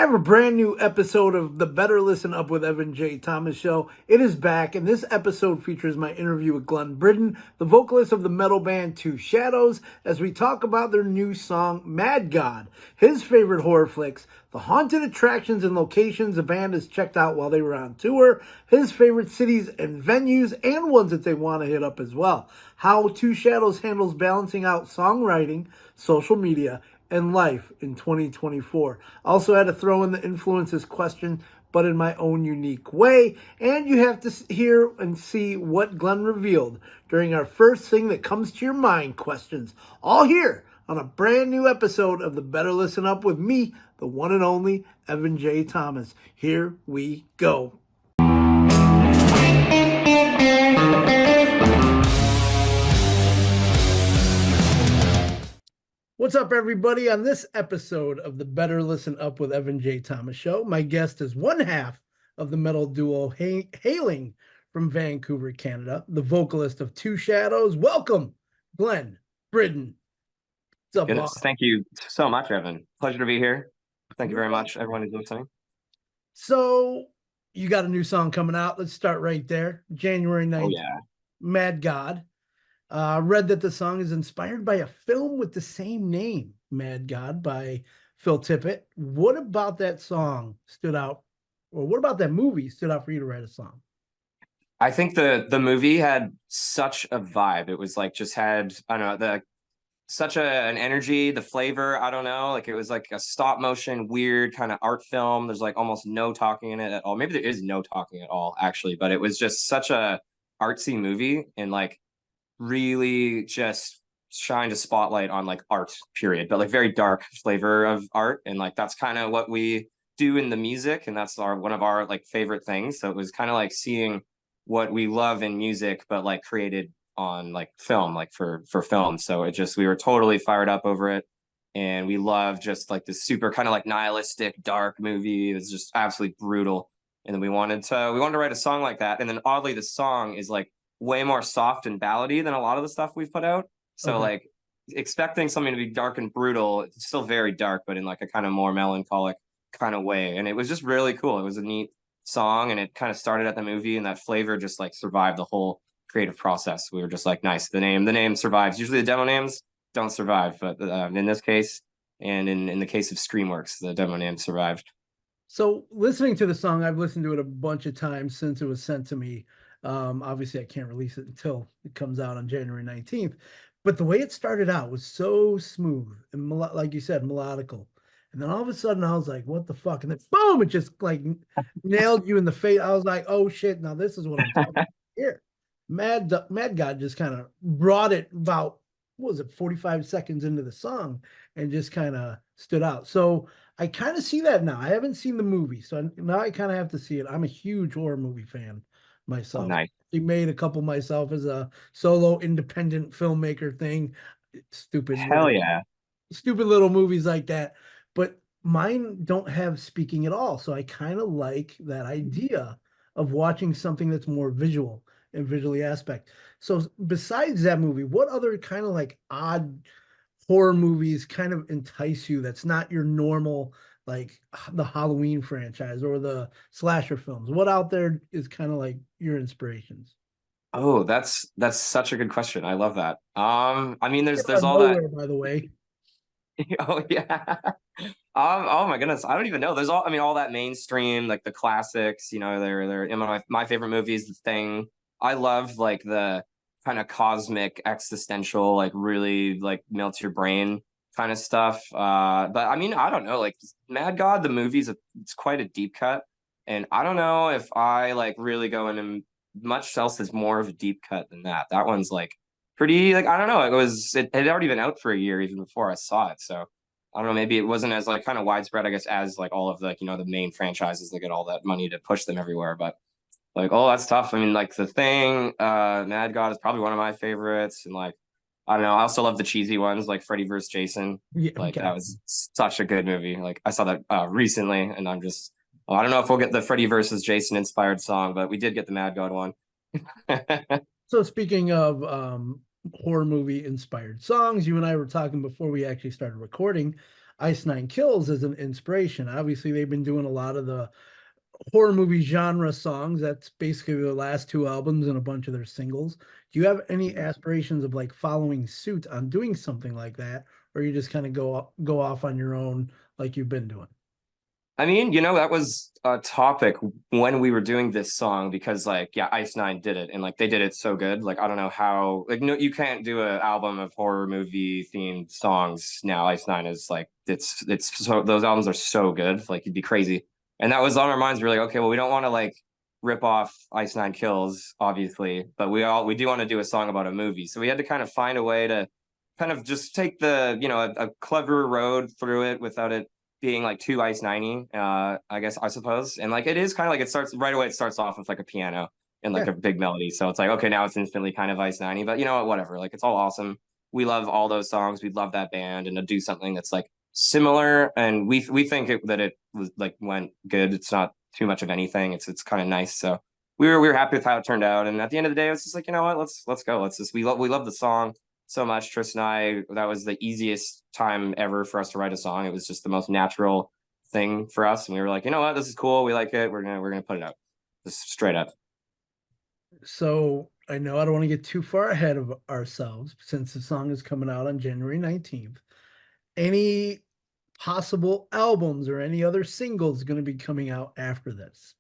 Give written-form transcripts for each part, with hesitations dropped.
I have a brand new episode of the Better Listen Up with Evan J. Thomas show. It is back, and this episode features my interview with Glen Bridden, the vocalist of the metal band Two Shadows, as we talk about their new song, Mad God, his favorite horror flicks, the haunted attractions and locations the band has checked out while they were on tour, his favorite cities and venues, and ones that they want to hit up as well, how Two Shadows handles balancing out songwriting, social media, and life in 2024. Also had to throw in the influences question, but in my own unique way. And you have to hear and see what Glen revealed during our first thing that comes to your mind questions. All here on a brand new episode of the Better Listen Up with me, the one and only Evan J. Thomas. Here we go. What's up, everybody? On this episode of the Better Listen Up with Evan J. Thomas show, my guest is one half of the metal duo hailing from Vancouver, Canada, the vocalist of Two Shadows. Welcome, Glen Bridden. What's up, Goodness, thank you so much, Evan. Pleasure to be here. Thank you very much, everyone who's listening. So, you got a new song coming out. Let's start right there. January 9th. Oh, yeah. Mad God. Read that the song is inspired by a film with the same name, Mad God, by Phil Tippett. What about that song stood out, or what about that movie stood out for you to write a song? I think the movie had such a vibe. It was like just had, I don't know, such an energy, the flavor, I don't know. Like it was like a stop motion, weird kind of art film. There's like almost no talking in it at all. Maybe there is no talking at all, actually, but it was just such a artsy movie and like really just shined a spotlight on like art, period, but like very dark flavor of art. And like that's kind of what we do in the music, and that's one of our like favorite things. So it was kind of like seeing what we love in music, but like created on like film, like for film. So it just, we were totally fired up over it, and we love just like this super kind of like nihilistic dark movie. It's just absolutely brutal, and then we wanted to write a song like that. And then oddly, the song is like way more soft and ballady than a lot of the stuff we've put out. So like expecting something to be dark and brutal, it's still very dark, but in like a kind of more melancholic kind of way. And it was just really cool. It was a neat song, and it kind of started at the movie, and that flavor just like survived the whole creative process. We were just like, nice, the name survives. Usually the demo names don't survive, but in this case, and in the case of Screamworks, the demo name survived. So listening to the song, I've listened to it a bunch of times since it was sent to me. Obviously I can't release it until it comes out on January 19th, but the way it started out was so smooth and like you said, melodical. And then all of a sudden I was like, what the fuck? And then boom, it just like nailed you in the face. I was like, oh shit, now this is what I'm talking about here. Mad God just kind of brought it about, what was it, 45 seconds into the song, and just kind of stood out. So I kind of see that now. I haven't seen the movie, so now I kind of have to see it. I'm a huge horror movie fan myself. Oh, nice. I made a couple myself as a solo independent filmmaker thing. Stupid. Hell yeah. Stupid little movies like that. But mine don't have speaking at all. So I kind of like that idea of watching something that's more visual and visually aspect. So besides that movie, what other kind of like odd horror movies kind of entice you that's not your normal, like the Halloween franchise or the slasher films? What out there is kind of like your inspirations? Oh, that's such a good question. I love that. I mean, there's all nowhere, that. By the way. Oh yeah. Oh my goodness, I don't even know. There's all, I mean, all that mainstream, like the classics. You know, they're in my favorite movies, The Thing. I love like the kind of cosmic, existential, like really like melts your brain kind of stuff. But I mean, I don't know. Like Mad God, the movie's it's quite a deep cut, and I don't know if I like really go into much else that's more of a deep cut than that. That one's like pretty, like, I don't know. It had already been out for a year even before I saw it. So I don't know, maybe it wasn't as like kind of widespread, I guess, as like all of the, you know, the main franchises that get all that money to push them everywhere. But like, oh, that's tough. I mean, like The Thing, Mad God is probably one of my favorites. And like, I don't know, I also love the cheesy ones like Freddy vs. Jason. Yeah, like okay. That was such a good movie. Like I saw that recently, and I'm just, I don't know if we'll get the Freddy versus Jason inspired song, but we did get the Mad God one. So speaking of horror movie inspired songs, you and I were talking before we actually started recording. Ice Nine Kills as an inspiration. Obviously, they've been doing a lot of the horror movie genre songs. That's basically their last two albums and a bunch of their singles. Do you have any aspirations of like following suit on doing something like that, or you just kind of go off on your own like you've been doing? I mean, that was a topic when we were doing this song because, like, yeah, Ice Nine did it and like they did it so good. Like, I don't know how, like, no, you can't do an album of horror movie themed songs now. Ice Nine is like, it's so, those albums are so good. Like, you'd be crazy. And that was on our minds. We are like, okay, well, we don't want to like rip off Ice Nine Kills, obviously, but we do want to do a song about a movie. So we had to kind of find a way to kind of just take the, a clever road through it without it being like too ice 90, I suppose. And like it is kind of like it starts right away, it starts off with like a piano and like Yeah. a big melody. So it's like, okay, now it's instantly kind of ice 90, but you know what, whatever. Like it's all awesome. We love all those songs. We love that band, and to do something that's like similar, and we think that it was like went good. It's not too much of anything. It's kind of nice. So we were happy with how it turned out. And at the end of the day, it was just like, you know what, let's go. Let's just we love the song so much. Tristan and I, that was the easiest time ever for us to write a song. It was just the most natural thing for us, and we were like, you know what, this is cool. We like it. We're gonna put it out, just straight up. So I know I don't want to get too far ahead of ourselves since the song is coming out on January 19th. Any possible albums or any other singles going to be coming out after this?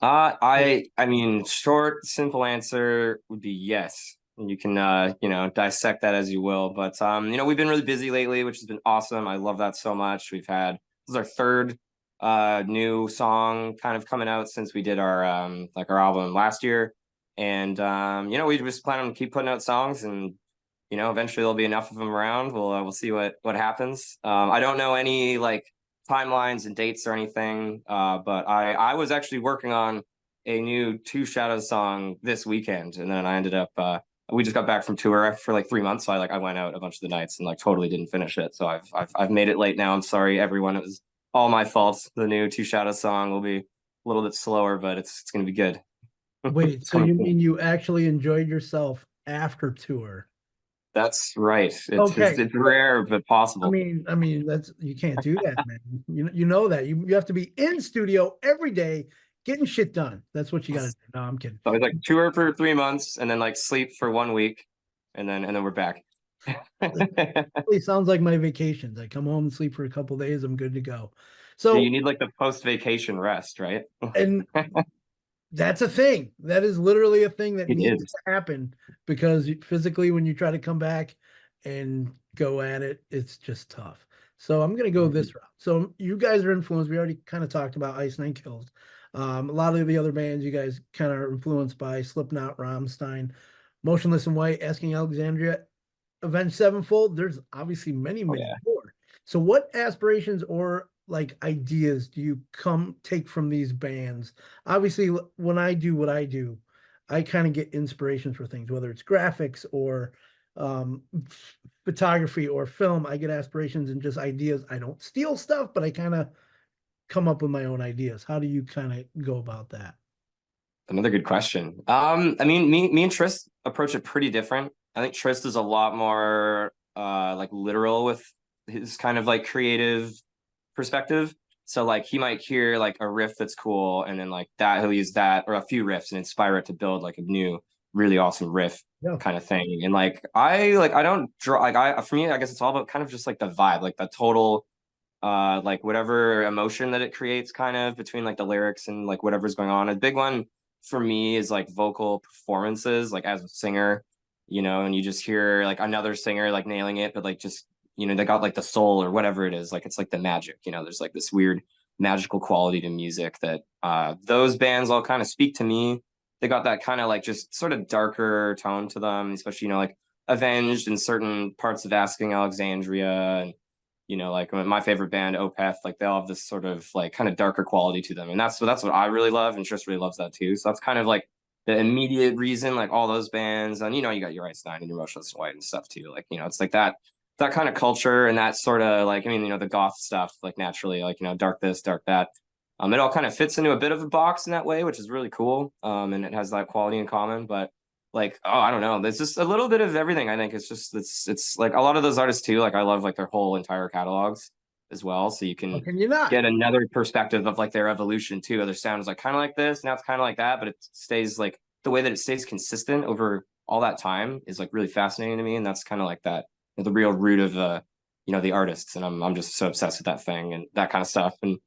I mean, short, simple answer would be yes. And you can dissect that as you will. But we've been really busy lately, which has been awesome. I love that so much. This is our third new song kind of coming out since we did our album last year. And we just plan on keep putting out songs, and eventually there'll be enough of them around. We'll see what happens. I don't know any like timelines and dates or anything, but I was actually working on a new Two Shadows song this weekend, and then I ended up we just got back from tour for like 3 months, so I went out a bunch of the nights and like totally didn't finish it. So I've made it late now. I'm sorry, everyone. It was all my fault. The new Two Shadows song will be a little bit slower, but it's gonna be good. Wait, It's so coming you soon. mean you actually enjoyed yourself after tour? That's right. Okay. It's rare but possible. I mean that's you can't do that, man. You know that. You have to be in studio every day getting shit done. That's what you got to do. No, I'm kidding. So I was like tour for 3 months and then like sleep for 1 week, and then we're back. It sounds like my vacations. I come home and sleep for a couple days. I'm good to go. Yeah, you So, need like the post vacation rest, right? and that's a thing. That is literally a thing that It needs is. to happen because physically, when you try to come back and go at it, it's just tough. So I'm gonna go this route. So you guys are influenced. We already kind of talked about Ice Nine Kills. A lot of the other bands you guys kind of are influenced by Slipknot, Rammstein, Motionless in White, Asking Alexandria, Avenged Sevenfold. There's obviously many, Oh many yeah. more. So what aspirations or like ideas do you come take from these bands? Obviously, when I do what I do, I kind of get inspirations for things, whether it's graphics or um, photography or film. I get aspirations and just ideas. I don't steal stuff, but I kind of come up with my own ideas. How do you kind of go about that? Another good question. I mean, me and Trist approach it pretty different. I think Trist is a lot more like literal with his kind of like creative perspective. So like he might hear like a riff that's cool, and then like that he'll use that or a few riffs and inspire it to build like a new really awesome riff Yeah. kind of thing. And I don't draw like I for me, I guess it's all about kind of just like the vibe, like the total like whatever emotion that it creates kind of between like the lyrics and like whatever's going on. A big one for me is like vocal performances, like as a singer, and you just hear like another singer like nailing it, but like just they got like the soul or whatever it is. Like it's like the magic, there's like this weird magical quality to music that those bands all kind of speak to me. They got that kind of like just sort of darker tone to them, especially, like Avenged in certain parts of Asking Alexandria, and like my favorite band, Opeth, like they all have this sort of like kind of darker quality to them. And that's what I really love. And Tris really loves that too. So that's kind of like the immediate reason, like all those bands. And you got your Ice Nine and your Motionless in White and stuff too. Like, it's like that kind of culture and that sort of like, I mean, the goth stuff, like naturally, like, dark this, dark that. It all kind of fits into a bit of a box in that way, which is really cool. And it has that quality in common. But like, oh, I don't know, there's just a little bit of everything. I think it's just it's like a lot of those artists too, like I love like their whole entire catalogs. as well, so you How can can you not? get another perspective of like their evolution too. Other sound is like kind of like this, now it's kind of like that, but it stays like the way that it stays consistent over all that time is like really fascinating to me, and that's kind of like that the real root of the artists, and I'm just so obsessed with that thing and that kind of stuff, and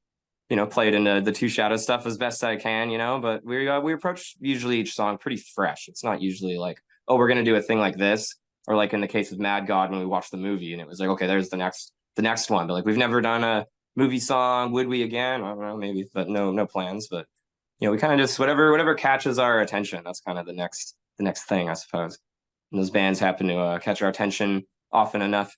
play it into the Two Shadows stuff as best I can, but we approach usually each song pretty fresh. It's not usually like, oh, we're gonna do a thing like this, or like in the case of Mad God when we watched the movie and it was like, okay, there's the next one, but like we've never done a movie song. Would we again? I don't know, maybe, but no plans. But we kind of just whatever catches our attention. That's kind of the next thing, I suppose. And those bands happen to catch our attention often enough.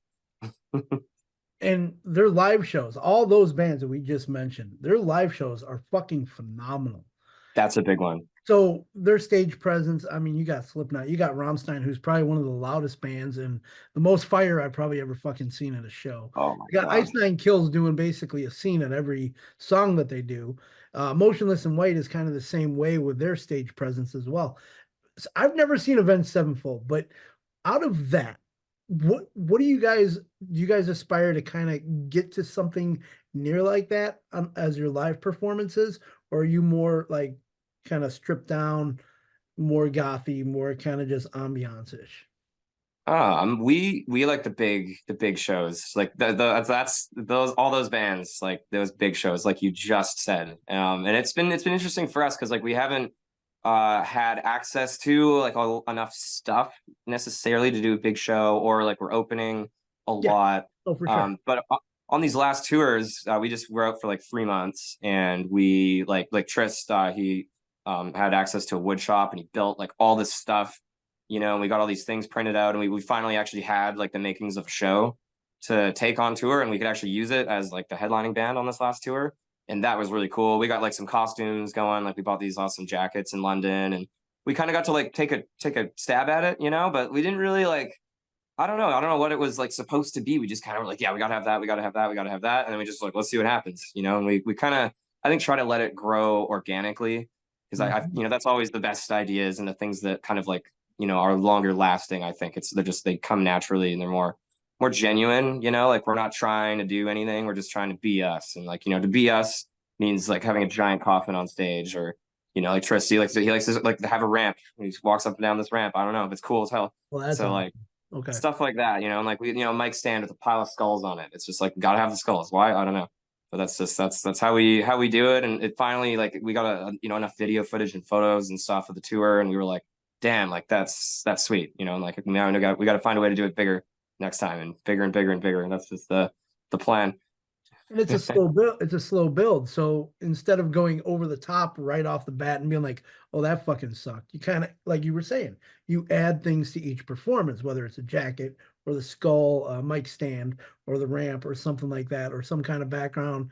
And their live shows, all those bands that we just mentioned, their live shows are fucking phenomenal. That's a big one. So their stage presence, I mean, you got Slipknot, you got Rammstein, who's probably one of the loudest bands and the most fire I've probably ever fucking seen at a show. Oh my You got God. Ice Nine Kills doing basically a scene at every song that they do. Motionless in White is kind of the same way with their stage presence as well. So I've never seen Avenged Sevenfold, but out of that, what do you guys aspire to kind of get to something near like that as your live performances, or are you more like kind of stripped down, more gothy, more kind of just ambiance-ish? We like the big shows, like that's those all those bands, like those big shows, like you just said. And it's been interesting for us because like we haven't had access to like enough stuff necessarily to do a big show, or like we're opening a Yeah. lot. Oh, for sure. But on these last tours, we just were out for like 3 months, and we like Trist, he had access to a wood shop, and he built like all this stuff, and we got all these things printed out, and we finally actually had like the makings of a show to take on tour, and we could actually use it as like the headlining band on this last tour. And that was really cool. We got like some costumes going, like we bought these awesome jackets in London, and we kind of got to like take a stab at it, but we didn't really like, I don't know what it was like supposed to be. We just kind of were like, yeah, we gotta have that, we gotta have that, we gotta have that, and then we just like, let's see what happens, and we kind of, I think, try to let it grow organically, because Mhm. that's always the best ideas, and the things that kind of like are longer lasting. I think they come naturally, and they're more genuine, like we're not trying to do anything, we're just trying to be us. And like, to be us means like having a giant coffin on stage, or like Tristy, he likes to like to have a ramp. He just walks up and down this ramp. I don't know, if it's cool as hell. Well, that's So awesome. like Okay. stuff like that, and like we, mic stand with a pile of skulls on it. It's just like, gotta have the skulls. Why? I don't know. But that's how we do it. And it finally, like, we got enough video footage and photos and stuff of the tour, and we were like, damn, like that's sweet, and like now we got to find a way to do it bigger next time, and bigger and bigger and bigger. And that's just the plan. And it's a slow build. It's a slow build. So instead of going over the top right off the bat and being like, "Oh, that fucking sucked," you kind of, like you were saying, you add things to each performance, whether it's a jacket or the skull, mic stand, or the ramp, or something like that, or some kind of background,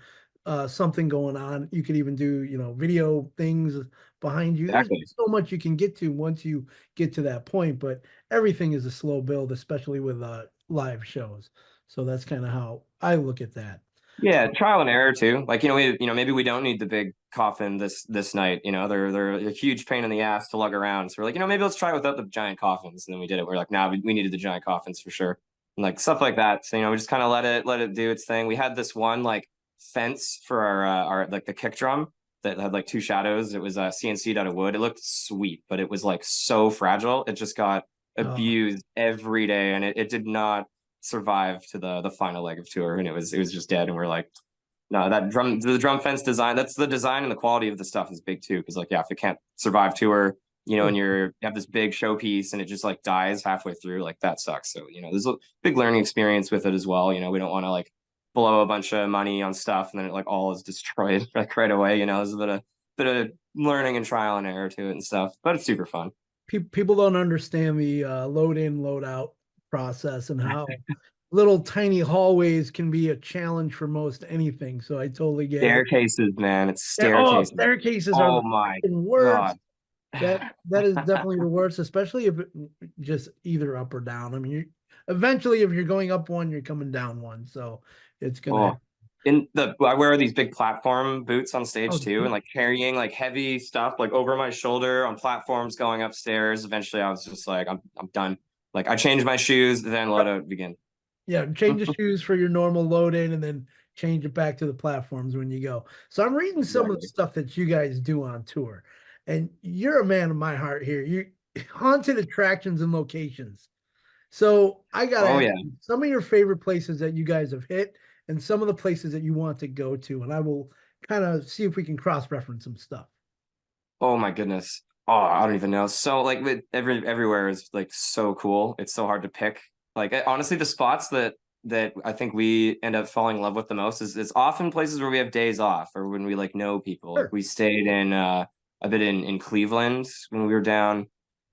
something going on. You could even do, video things behind you. There's Exactly. so much you can get to once you get to that point, but everything is a slow build, especially with live shows. So that's kind of how I look at that. Yeah, trial and error too. Like, maybe we don't need the big coffin this night. They're a huge pain in the ass to lug around. So we're like, maybe let's try without the giant coffins. And then we did it. We're like, nah, we needed the giant coffins for sure. And like stuff like that. So, we just kind of let it do its thing. We had this one like fence for our like the kick drum that had like two shadows. It was CNC'd out of wood. It looked sweet, but it was like so fragile. It just got Uh, abused every day, and it did not survive to the final leg of tour, and it was just dead. And we're like, no, the drum fence design, that's the design, and the quality of the stuff is big too, because like, yeah, if it can't survive tour, and you have this big showpiece and it just like dies halfway through, like that sucks. So there's a big learning experience with it as well. We don't want to like blow a bunch of money on stuff and then it like all is destroyed like right away. There's a bit of learning and trial and error to it and stuff, but it's super fun. people don't understand the load in, load out process, and how little tiny hallways can be a challenge for most anything. So I totally get it. Staircases, man, it's Oh, staircases. staircases are Oh the my fucking God. worst. That is definitely the worst, especially if it just either up or down. I mean, eventually if you're going up one, you're coming down one. So it's gonna. Oh, I wear these big platform boots on stage Oh, too, and like carrying like heavy stuff like over my shoulder on platforms going upstairs. Eventually, I was just like, I'm done. Like I changed my shoes, then let it begin. yeah, change the shoes for your normal load in, and then change it back to the platforms when you go. So I'm reading some of the Exactly. stuff that you guys do on tour, and you're a man of my heart here. You haunted attractions and locations. So I gotta Oh ask yeah. you some of your favorite places that you guys have hit, and some of the places that you want to go to, and I will kind of see if we can cross-reference some stuff. Oh my goodness. Oh, I don't even know. So like with everywhere is like so cool. It's so hard to pick. Like honestly, the spots that I think we end up falling in love with the most is often places where we have days off or when we like know people. Like Sure. we stayed in a bit in Cleveland when we were down,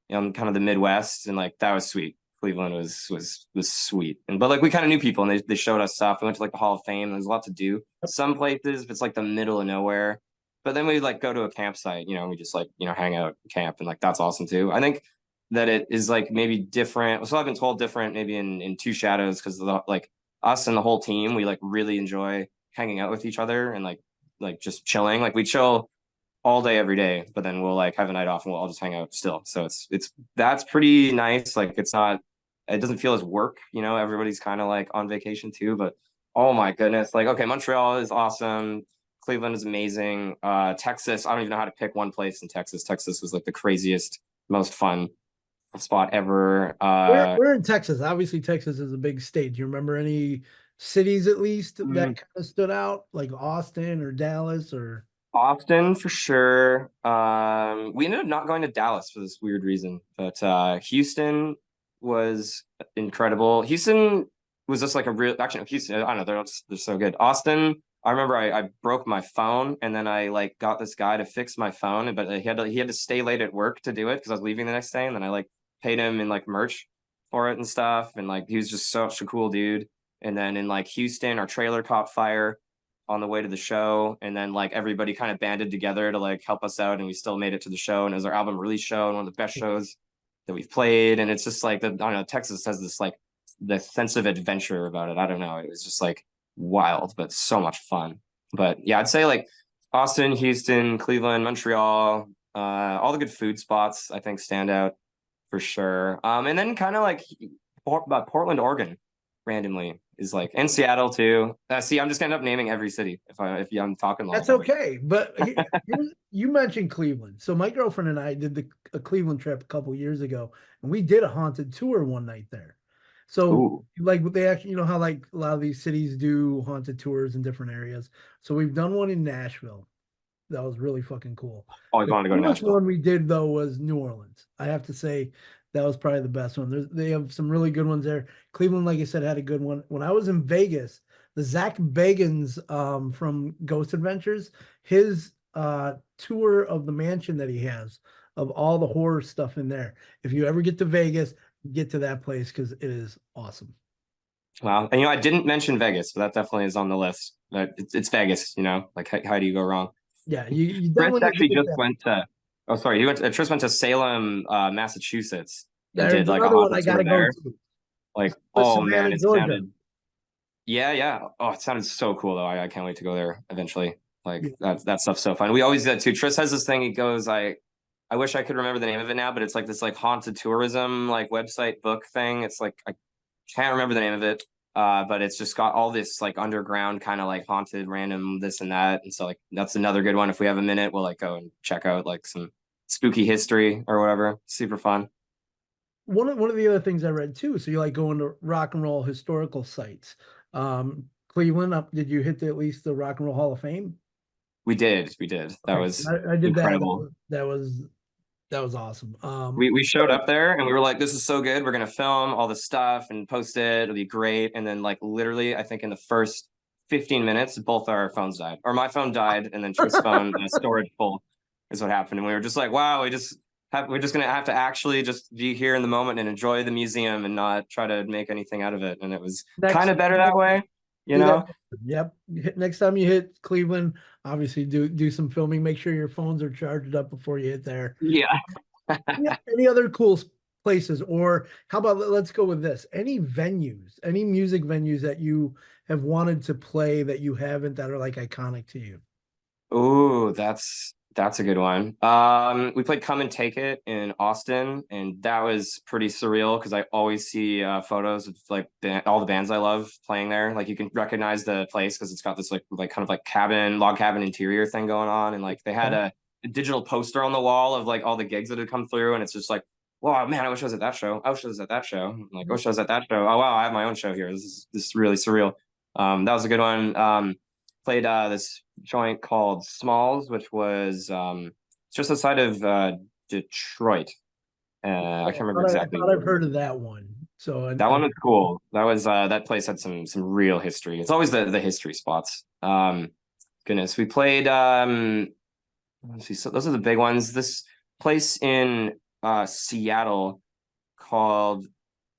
kind of the Midwest, and like that was sweet. Cleveland was sweet. And but like we kind of knew people and they showed us stuff. We went to like the Hall of Fame. There's a lot to do. Some places, if it's like the middle of nowhere, but then we like go to a campsite, and we just like, hang out, camp, and like that's awesome too. I think that it is like maybe different. So I've been told different maybe in Two Shadows because like us and the whole team, we like really enjoy hanging out with each other and like just chilling. Like we chill all day every day, but then we'll like have a night off and we'll all just hang out still. So it's that's pretty nice. Like it doesn't feel as work, everybody's kind of like on vacation too, but oh my goodness. Like, okay, Montreal is awesome. Cleveland is amazing. Texas, I don't even know how to pick one place in Texas. Texas was like the craziest, most fun spot ever. We're in Texas. Obviously, Texas is a big state. Do you remember any cities at least that kind of stood out, like Austin or Dallas or? Austin for sure. We ended up not going to Dallas for this weird reason, but Houston was incredible. Houston was just like a real actually no, Houston. I don't know, they're so good. Austin, I remember I broke my phone and then I like got this guy to fix my phone, but he had to stay late at work to do it because I was leaving the next day, and then I like paid him in like merch for it and stuff, and like he was just such a cool dude. And then in like Houston, our trailer caught fire on the way to the show, and then like everybody kind of banded together to like help us out, and we still made it to the show, and it was our album release show and one of the best shows that we've played. And it's just like I don't know, Texas has this like the sense of adventure about it. I don't know, it was just like wild but so much fun. But yeah, I'd say like Austin, Houston, Cleveland, Montreal, all the good food spots I think stand out for sure. And then kind of like Portland, Oregon randomly is like, and Seattle too. See, I'm just gonna end up naming every city if I'm talking long That's enough. okay. But you mentioned Cleveland. So my girlfriend and I did a Cleveland trip a couple years ago, and we did a haunted tour one night there. So Ooh, like they actually, how like a lot of these cities do haunted tours in different areas. So we've done one in Nashville. That was really fucking cool. always The wanted to go to coolest Nashville. one we did though was New Orleans. I have to say that was probably the best one. They have some really good ones there. Cleveland, like I said, had a good one. When I was in Vegas, the Zach Bagans from Ghost Adventures, his tour of the mansion that he has of all the horror stuff in there. If you ever get to Vegas, get to that place because it is awesome. Wow, and I didn't mention Vegas, but that definitely is on the list. But it's Vegas, like how do you go wrong? Yeah, you Chris definitely have to actually get just that. went to. Oh, sorry, Chris went to Salem, Massachusetts, and did There's like a another one haunted I tour gotta go there. to. Like, But oh Savannah, man, it Georgia. sounded. Yeah, yeah. Oh, it sounded so cool though. I can't wait to go there eventually. Like Yeah. that stuff's so fun. We always do that too. Tris has this thing. He goes, I wish I could remember the name of it now, but it's like this like haunted tourism like website book thing. It's like I can't remember the name of it. But it's just got all this like underground kind of like haunted random this and that. And so like that's another good one. If we have a minute, we'll like go and check out like some spooky history or whatever. Super fun. One of the other things I read too. So you like going to rock and roll historical sites. Cleveland, up did you hit at least the Rock and Roll Hall of Fame? We did. We did. That Okay, was I did that. incredible. That was awesome. We showed up there and we were like, this is so good. We're gonna film all the stuff and post it. It'll be great. And then like literally, I think in the first 15 minutes, both our phones died. Or my phone died, and then Tris' phone storage full is what happened. And we were just like, wow, we're just gonna have to actually just be here in the moment and enjoy the museum and not try to make anything out of it. And it was kind Next, of better that way, you do that. know? Yep. Next time you hit Cleveland, obviously do some filming. Make sure your phones are charged up before you hit there. Yeah. Yeah. Any other cool places, or how about let's go with this? Any venues, any music venues that you have wanted to play that you haven't that are like iconic to you? Oh, that's That's a good one. We played Come and Take It in Austin, and that was pretty surreal because I always see photos of like all the bands I love playing there. Like you can recognize the place because it's got this like kind of like log cabin interior thing going on, and like they had a digital poster on the wall of like all the gigs that had come through, and it's just like, wow, man, I wish I was at that show. I wish I was at that show. I'm like, I wish I was at that show. Oh wow, I have my own show here. This is really surreal. That was a good one. Played this joint called Smalls, which was just outside of Detroit. I can't remember I exactly thought I've where. heard of that one. So, That one was cool. That was that place had some real history. It's always the history spots. Goodness, we played let's see, so those are the big ones. This place in Seattle called,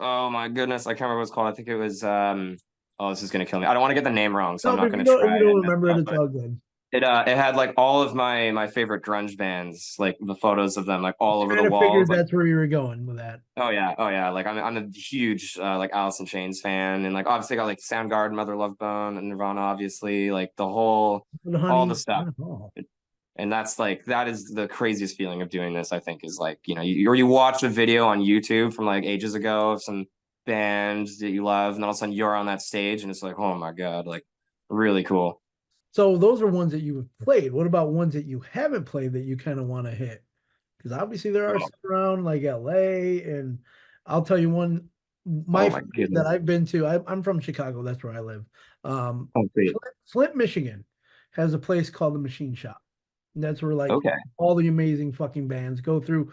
oh my goodness, I can't remember what it's called. I think it was oh, this is gonna kill me. I don't want to get the name wrong, so no, I'm but not if gonna if try you and don't mess remember it it, up. it's But all good. it had like all of my favorite grunge bands, like the photos of them, like all over the Kind of figured walls. Like, that's where you were going with that. oh yeah. Like I'm a huge like Alice in Chains fan, and like obviously got like Soundgarden, Mother Love Bone, and Nirvana, obviously, like the whole But all the honey, stuff. oh, And that's like that is the craziest feeling of doing this. I think is like or you watch a video on YouTube from like ages ago of some band that you love, and then all of a sudden you're on that stage, and it's like, oh my god, like really cool. so those are ones that you have played. What about ones that you haven't played that you kind of want to hit? Because obviously there are Oh, some around like LA, and I'll tell you one. My oh my favorite that goodness. I've been to. I'm from Chicago. That's where I live. Oh, sweet. Flint, Michigan, has a place called the Machine Shop. And that's where like Okay. all the amazing fucking bands go through.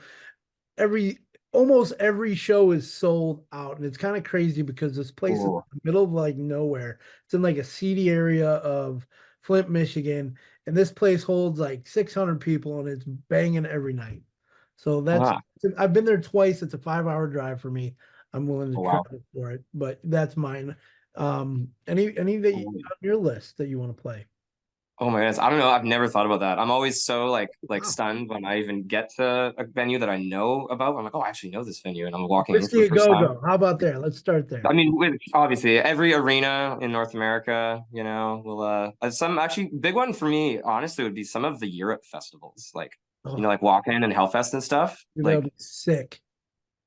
Every Almost every show is sold out, and it's kind of crazy because this place is in Cool. the middle of like nowhere. It's in like a seedy area of Flint, Michigan, and this place holds like 600 people, and it's banging every night. So that's Ah, I've been there twice. It's a 5 hour drive for me. I'm willing to oh, wow. travel for it, but that's mine. Any that you, on your list that you want to play? Oh my goodness. I don't know. I've never thought about that. I'm always so like Wow. stunned when I even get to a venue that I know about. I'm like, oh, I actually know this venue, and I'm walking in for Whiskey the a first Go time. Go. How about there? Let's start there. I mean, with obviously every arena in North America, will some actually big one for me, honestly, would be some of the Europe festivals, like Oh, like Walk In and Hellfest and stuff. that'll Like, be sick.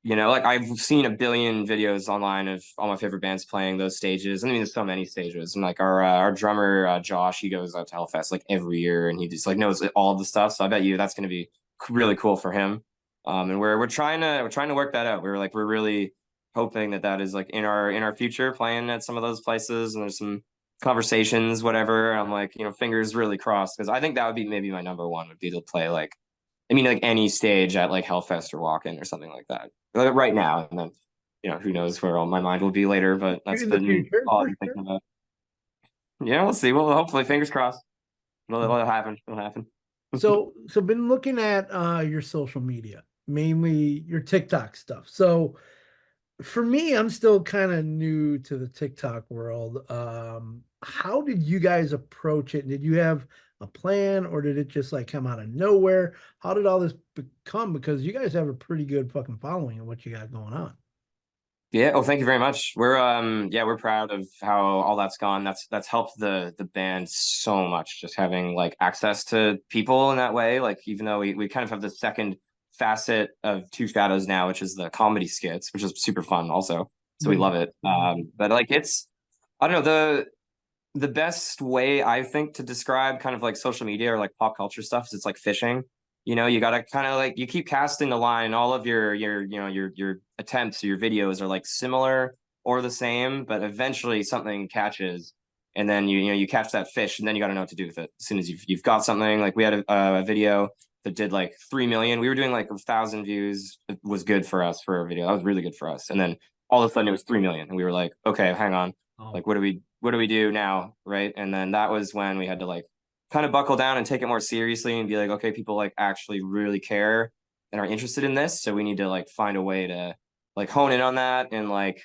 like I've seen a billion videos online of all my favorite bands playing those stages. I mean, there's so many stages, and like our drummer Josh, he goes out to Hellfest like every year, and he just like knows all the stuff. So I bet you that's going to be really cool for him. And we're trying to work that out. We're really hoping that that is like in our future playing at some of those places, and there's some conversations, whatever. I'm like, fingers really crossed because I think that would be maybe my number one would be to play like I mean, like any stage at like Hellfest or Walk-In or something like that. Right now, and then who knows where all my mind will be later. But that's In the been future, all for I'm sure. thinking about. Yeah, we'll see. Well, hopefully, fingers crossed. It'll happen. It'll happen. So been looking at your social media, mainly your TikTok stuff. So for me, I'm still kind of new to the TikTok world. How did you guys approach it? Did you have a plan, or did it just like come out of nowhere? How did all this become? Because you guys have a pretty good fucking following of what you got going on. Yeah. Oh, thank you very much. We're proud of how all that's gone. That's helped the band so much. Just having like access to people in that way. Like even though we kind of have the second facet of Two Shadows now, which is the comedy skits, which is super fun also. So we Those love it. But like it's I don't know the best way I think to describe kind of like social media or like pop culture stuff is it's like fishing. You gotta kind of like you keep casting the line. All of your attempts, your videos are like similar or the same, but eventually something catches, and then you catch that fish, and then you got to know what to do with it. As soon as you've got something, like we had a video that did like 3 million. We were doing like 1,000 views. It was good for us for a video. That was really good for us. And then all of a sudden it was 3 million, and we were like, okay, hang on, Oh, like what do we do now, right? And then that was when we had to like kind of buckle down and take it more seriously and be like, okay, people like actually really care and are interested in this, so we need to like find a way to like hone in on that and like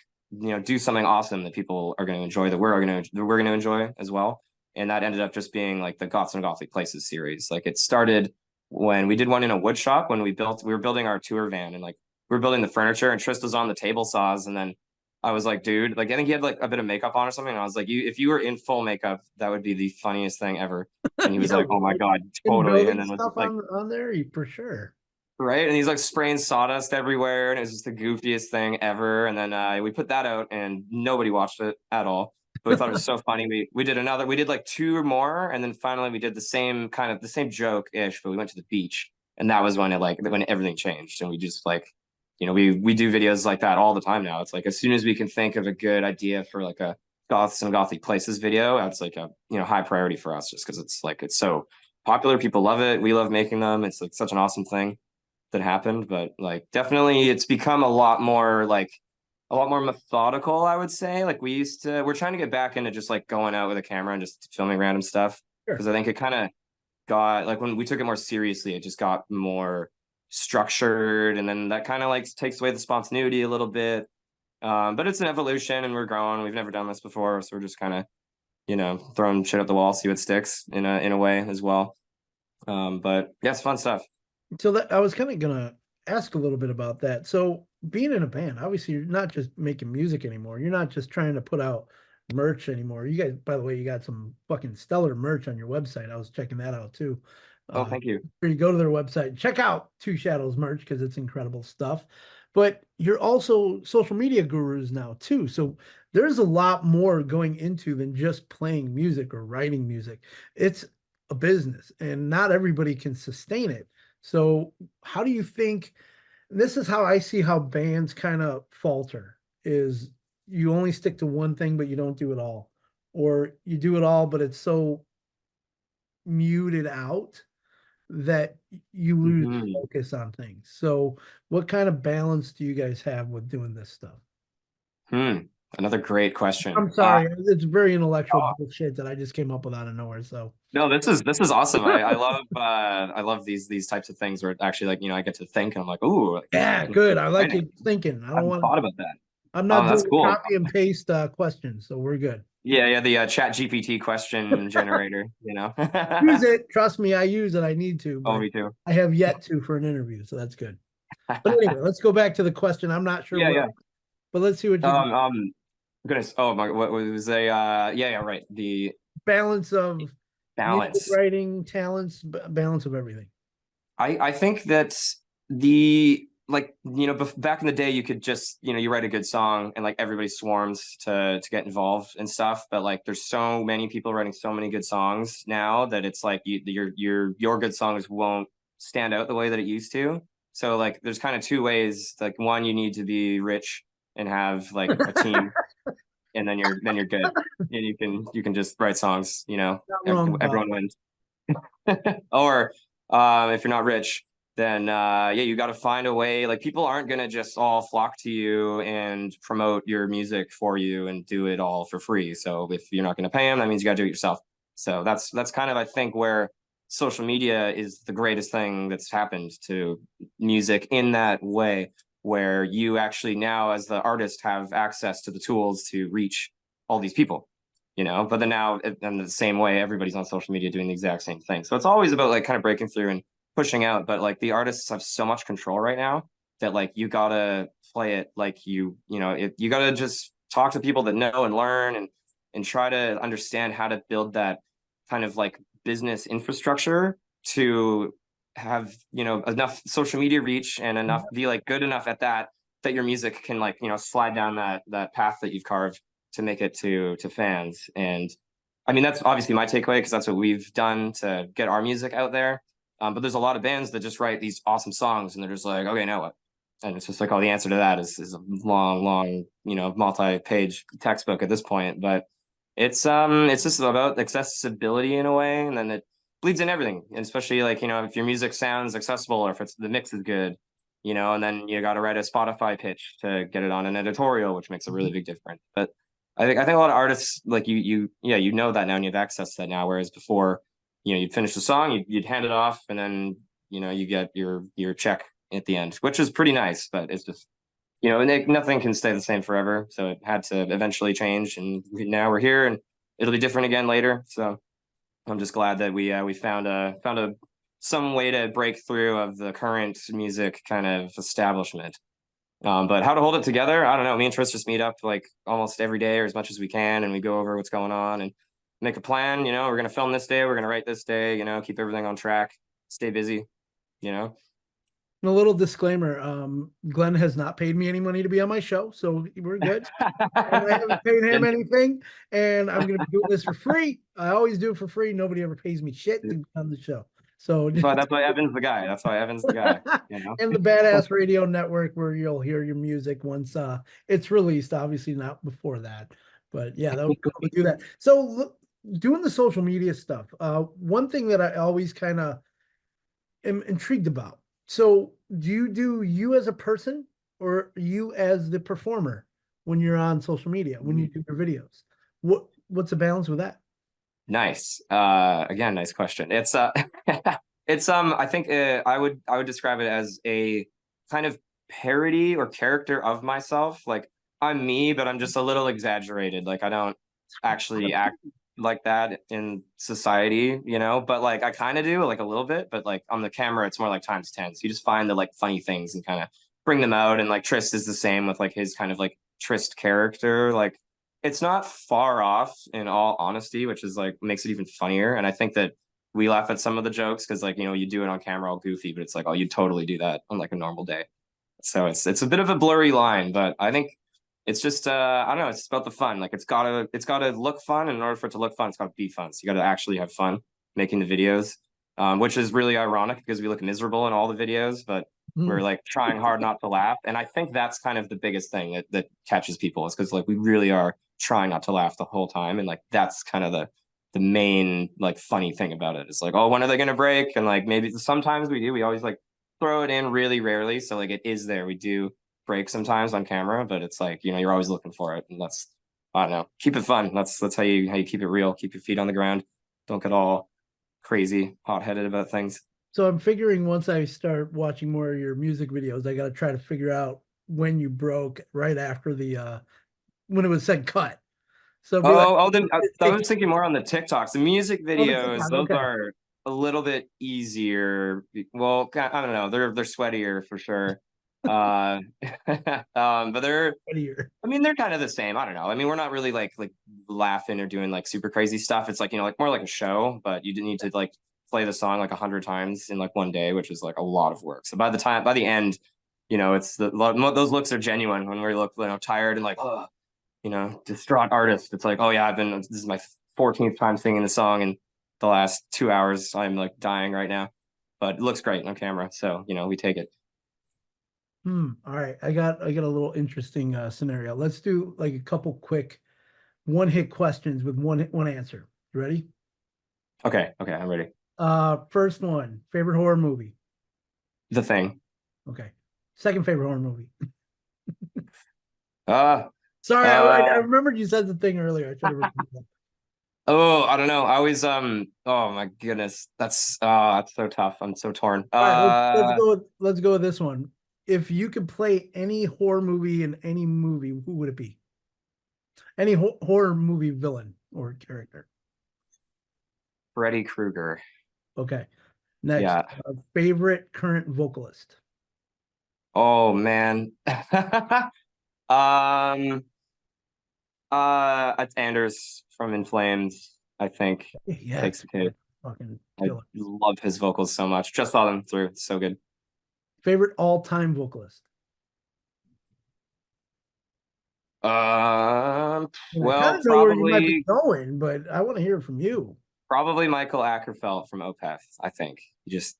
do something awesome that people are going to enjoy, that we're going to enjoy as well. And that ended up just being like the Goths and Gothic Places series. Like it started when we did one in a wood shop when we were building our tour van, and like we were building the furniture, and Trista's on the table saws, and then I was like, dude, like I think he had like a bit of makeup on or something. And I was like, if you were in full makeup, that would be the funniest thing ever. And he was Yeah, like, oh my right. God, And totally. And building then was stuff just like, on there, for sure. right. And he's like spraying sawdust everywhere. And it was just the goofiest thing ever. And then we put that out and nobody watched it at all. But we thought it was so funny. We did we did like two or more. And then finally we did the same joke ish, but we went to the beach. And that was when when everything changed. And we just like, we do videos like that all the time now. It's like as soon as we can think of a good idea for like a goths and gothic places video, that's like a high priority for us just because it's so popular. People love it. We love making them. It's like such an awesome thing that happened. But like definitely it's become a lot more methodical, I would say. Like we're trying to get back into just like going out with a camera and just filming random stuff. Sure. Because I think it kind of got like when we took it more seriously, it just got more structured, and then that kind of like takes away the spontaneity a little bit. But it's an evolution, and we're growing. We've never done this before, so we're just kind of throwing shit at the wall, see what sticks in a way as well. But yeah, it's fun stuff. So that I was kind of gonna ask a little bit about that. So being in a band, obviously you're not just making music anymore. You're not just trying to put out merch anymore. You guys, by the way, you got some fucking stellar merch on your website. I was checking that out too. Oh, thank you. Where you go to their website, check out Two Shadows merch because it's incredible stuff. But you're also social media gurus now too. So there's a lot more going into than just playing music or writing music. It's a business and not everybody can sustain it. So how do you think this is how I see how bands kind of falter is you only stick to one thing, but you don't do it all, or you do it all, but it's so muted out that you lose Mhm. focus on things. So what kind of balance do you guys have with doing this stuff? Hmm. Another great question. I'm sorry, it's very intellectual bullshit that I just came up with out of nowhere. So No, this is awesome. I love these types of things where it actually like I get to think and I'm like, ooh, like, yeah, good. I like exciting. you thinking. I I don't haven't want. thought about that. I'm not That's doing cool. copy and paste questions, so we're good. Yeah, the Chat GPT question generator. Use it. Trust me, I use it. I need to, Oh, but me too. I have yet to for an interview, so that's good. But anyway, let's go back to the question. I'm not sure Yeah, what, yeah. but let's see what you Goodness. Oh my, what was a yeah, yeah, right. The balance of music balance. writing talents, balance of everything. I think that the like back in the day you could just you write a good song and like everybody swarms to get involved and stuff, but like there's so many people writing so many good songs now that it's like your good songs won't stand out the way that it used to. So like there's kind of two ways. Like one, you need to be rich and have like a team, and then you're good. And you can just write songs, Not wrong about everyone wins. Or if you're not rich, then yeah, you got to find a way. Like people aren't gonna just all flock to you and promote your music for you and do it all for free. So if you're not gonna pay them, that means you got to do it yourself. So that's kind of I think where social media is the greatest thing that's happened to music in that way, where you actually now as the artist have access to the tools to reach all these people. But then now in the same way everybody's on social media doing the exact same thing, so it's always about like kind of breaking through and pushing out. But like the artists have so much control right now that like you gotta play it like you gotta just talk to people that know and learn and try to understand how to build that kind of like business infrastructure to have enough social media reach and enough be like good enough at that your music can like slide down that path that you've carved to make it to fans. And I mean that's obviously my takeaway because that's what we've done to get our music out there. But there's a lot of bands that just write these awesome songs and they're just like, okay, now what? And it's just like, oh, the answer to that is a long multi-page textbook at this point. But it's just about accessibility in a way, and then it bleeds in everything, and especially like if your music sounds accessible or if it's the mix is good, and then you got to write a Spotify pitch to get it on an editorial, which makes a really big difference. But I think a lot of artists like you know that now and you have access to that now, whereas before you'd finish the song, you'd hand it off, and then you get your check at the end, which is pretty nice. But it's just and nothing can stay the same forever, so it had to eventually change, and now we're here, and it'll be different again later. So I'm just glad that we found a some way to break through of the current music kind of establishment. But how to hold it together, I don't know. Me and Tris just meet up like almost every day or as much as we can, and we go over what's going on and make a plan. We're gonna film this day, we're gonna write this day. Keep everything on track, stay busy. You know. And a little disclaimer: Glenn has not paid me any money to be on my show, so we're good. And I haven't paid him anything, and I'm going to be doing this for free. I always do it for free. Nobody ever pays me shit to be on the show. So That's why Evan's the guy. That's why Evan's the guy. And the Badass Radio Network, where you'll hear your music once it's released. Obviously, not before that, but yeah, that would be cool to do that. So, look, doing the social media stuff. One thing that I always kind of am intrigued about. So, do you do you as a person or you as the performer when you're on social media, when you do your videos? What's the balance with that? Nice. Again, nice question. It's it's I think I would describe it as a kind of parody or character of myself. Like I'm me, but I'm just a little exaggerated. Like I don't actually act like that in society, but like I kind of do like a little bit, but like on the camera it's more like times 10. So you just find the like funny things and kind of bring them out. And like Trist is the same with like his kind of like Trist character. Like it's not far off in all honesty, which is like makes it even funnier. And I think that we laugh at some of the jokes because like you do it on camera all goofy, but it's like, oh, you totally do that on like a normal day. So it's a bit of a blurry line, but I think it's just I don't know, it's about the fun. Like it's gotta look fun, and in order for it to look fun, it's gotta be fun. So you gotta actually have fun making the videos. Which is really ironic because we look miserable in all the videos, but we're like trying hard not to laugh. And I think that's kind of the biggest thing that catches people, is because like we really are trying not to laugh the whole time. And like that's kind of the main like funny thing about it. It's like, oh, when are they gonna break? And like maybe sometimes we do. We always like throw it in really rarely. So like it is there. We do break sometimes on camera, but it's like, you're always looking for it. And that's, I don't know, keep it fun. That's how you keep it real. Keep your feet on the ground. Don't get all crazy hot-headed about things. So I'm figuring once I start watching more of your music videos, I got to try to figure out when you broke right after the when it was said cut. So be like, Then I was thinking more on the TikToks. The music videos, TikTok, those okay. are a little bit easier. Well, I don't know. They're sweatier for sure. But they're they're kind of the same. I don't know. I mean, we're not really like laughing or doing like super crazy stuff. It's like, like more like a show, but you didn't need to like play the song like 100 times in like one day, which is like a lot of work. So by the end, it's those looks are genuine when we look, tired and like, oh, distraught artist. It's like, oh yeah, this is my 14th time singing the song in the last 2 hours. I'm like dying right now, but it looks great on camera. So, we take it. All right. I got a little interesting scenario. Let's do like a couple quick one-hit questions with one answer. You ready? Okay, I'm ready. First one, favorite horror movie? The Thing. Okay. Second favorite horror movie? Sorry, I remembered you said The Thing earlier. I should have remembered that. Oh, I don't know. I always oh my goodness. That's so tough. I'm so torn. All right, let's go with this one. If you could play any horror movie in any movie, who would it be? Any horror movie villain or character? Freddy Krueger. Okay. Next, Yeah. Favorite current vocalist? Oh man. It's Anders from In Flames, I think. Yeah. Takes the cake. Fucking I love his vocals so much. Just saw them through. It's so good. Favorite all-time vocalist? Well, I know where you might be going, but I want to hear it from you. Probably Michael Ackerfeld from Opeth. I think he just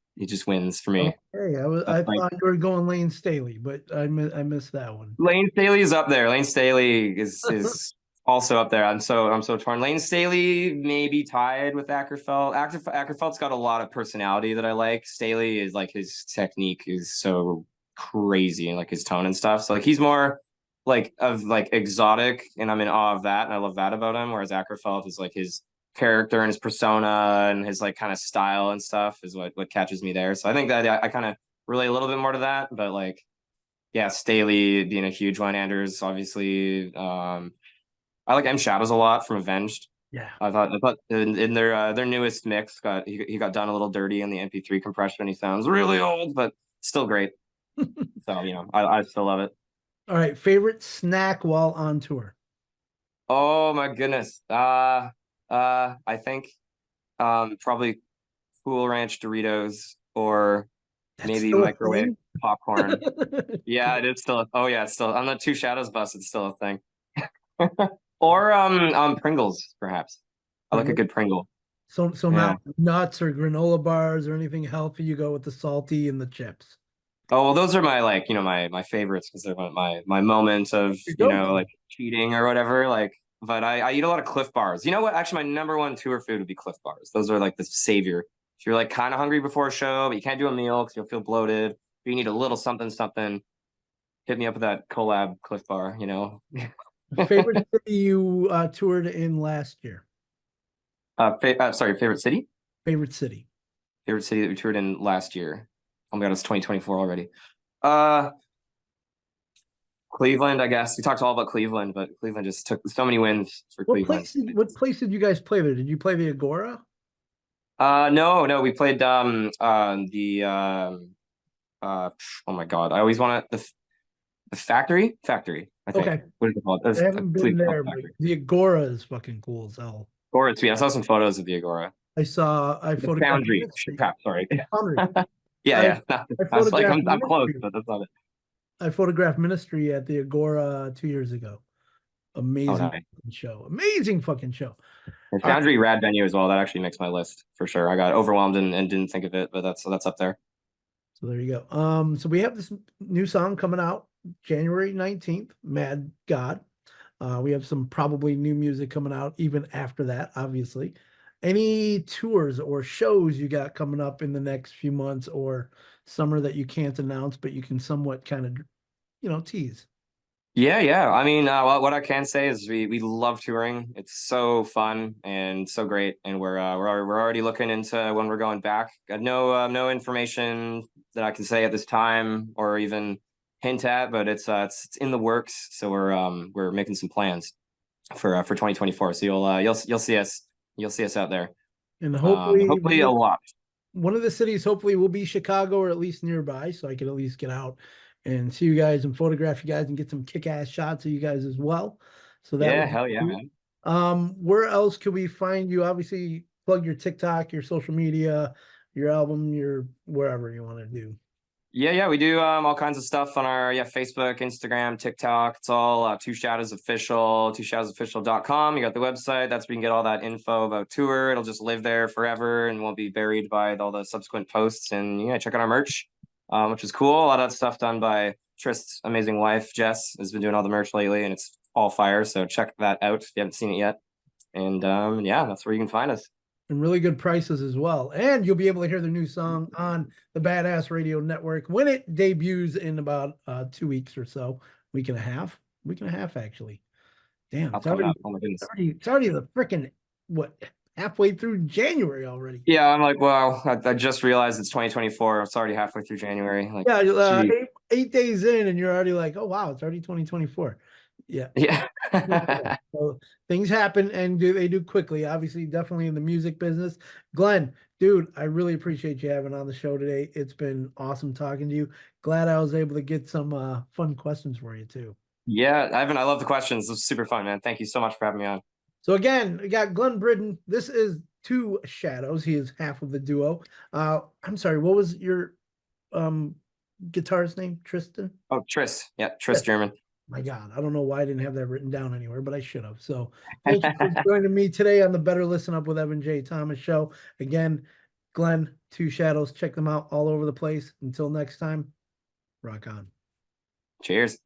wins for me. Okay, I thought you were going Lane Staley, but I missed that one. Lane Staley is up there. Lane Staley is also up there. I'm so torn. Lane Staley may be tied with Ackerfeld. Ackerfeld's got a lot of personality that I like. Staley is like, his technique is so crazy, and like his tone and stuff. So like he's more like of like exotic, and I'm in awe of that, and I love that about him. Whereas Ackerfeld is like his character and his persona and his like kind of style and stuff is what catches me there. So I think that I kind of relate a little bit more to that. But like, yeah, Staley being a huge one. Anders, obviously. I like M Shadows a lot from Avenged. Yeah, I thought in their newest mix he got done a little dirty in the MP3 compression. He sounds really old, but still great. So I still love it. All right, favorite snack while on tour? Oh my goodness. I think probably Cool Ranch Doritos or That's maybe still a microwave thing? popcorn. Yeah, it is still. Oh yeah, it's still on the Two Shadows bus. It's still a thing. Or Pringles, perhaps. I like a Pringles? good Pringle. So Yeah. not nuts or granola bars or anything healthy. You go with the salty and the chips. Oh well, those are my like my favorites because they're my moments of Your go-to. like cheating or whatever. Like, but I eat a lot of Cliff Bars. You know what? Actually, my number one tour food would be Cliff Bars. Those are like the savior. If you're like kind of hungry before a show, but you can't do a meal because you'll feel bloated. But you need a little something something. Hit me up with that collab Cliff Bar. Favorite city you toured in last year? Sorry, favorite city? Favorite city? Favorite city that we toured in last year. Oh my god, it's 2024 already. Uh, Cleveland, I guess. We talked all about Cleveland, but Cleveland just took so many wins for Cleveland. What place did you guys play there? Did you play the Agora? No, we played the oh my god, I always want the factory. I think. Okay. What is it called? I That's haven't been Cleveland there, but Factory. the Agora is fucking cool as hell. Agora, it's sweet. I saw some photos of the Agora. I The photographed Foundry. Ministry. Crap, sorry. Foundry. Yeah. I I was like, photographed I'm close, Ministry. but that's not it. I photographed Ministry at the Agora 2 years ago. Oh, Amazing nice. show. Amazing fucking show. And All right. Foundry rad venue as well. That actually makes my list for sure. I got overwhelmed and didn't think of it, but that's up there. So there you go. So we have this new song coming out January 19th, Mad God. We have some probably new music coming out even after that, obviously. Any tours or shows you got coming up in the next few months or summer that you can't announce, but you can somewhat kind of, tease? Yeah. I mean, what I can say is we love touring. It's so fun and so great, and we're already looking into when we're going back. Got no information that I can say at this time or even hint at, but it's in the works. So we're making some plans for 2024. So you'll see us out there. And hopefully Hopefully a lot. one of the cities hopefully will be Chicago or at least nearby, so I can at least get out and see you guys and photograph you guys and get some kick-ass shots of you guys as well. So that Yeah, would be hell yeah, cool. man. Where else could we find you? Obviously, plug your TikTok, your social media, your album, your wherever you want to do. Yeah, we do all kinds of stuff on our Facebook, Instagram, TikTok. It's all Two Shadows Official, twoshadows.official.com. You got the website. That's where you can get all that info about tour. It'll just live there forever and won't be buried by all the subsequent posts. And yeah, check out our merch, which is cool. A lot of that stuff done by Trist's amazing wife, Jess, has been doing all the merch lately, and it's all fire. So check that out if you haven't seen it yet. And yeah, that's where you can find us. And really good prices as well. And you'll be able to hear the new song on the Badass Radio Network when it debuts in about 2 weeks or so. Week and a half actually. Damn, I'll come up. Oh my goodness. it's already the freaking halfway through January already. Yeah, I'm like, wow, I just realized it's 2024. It's already halfway through January. Like, Yeah, 8 days in, and you're already like, oh wow, it's already 2024. Yeah. Yeah. So things happen and they do quickly. Obviously, definitely in the music business. Glenn, dude, I really appreciate you having on the show today. It's been awesome talking to you. Glad I was able to get some fun questions for you too. Yeah, Ivan, I love the questions. It was super fun, man. Thank you so much for having me on. So again, we got Glen Bridden. This is Two Shadows. He is half of the duo. I'm sorry, what was your guitarist name? Tristan? Oh, Tris. Yeah, Tris German. My God, I don't know why I didn't have that written down anywhere, but I should have. So thank you for joining me today on the Better Listen Up with Evan J. Thomas show. Again, Glen, Two Shadows. Check them out all over the place. Until next time, rock on. Cheers.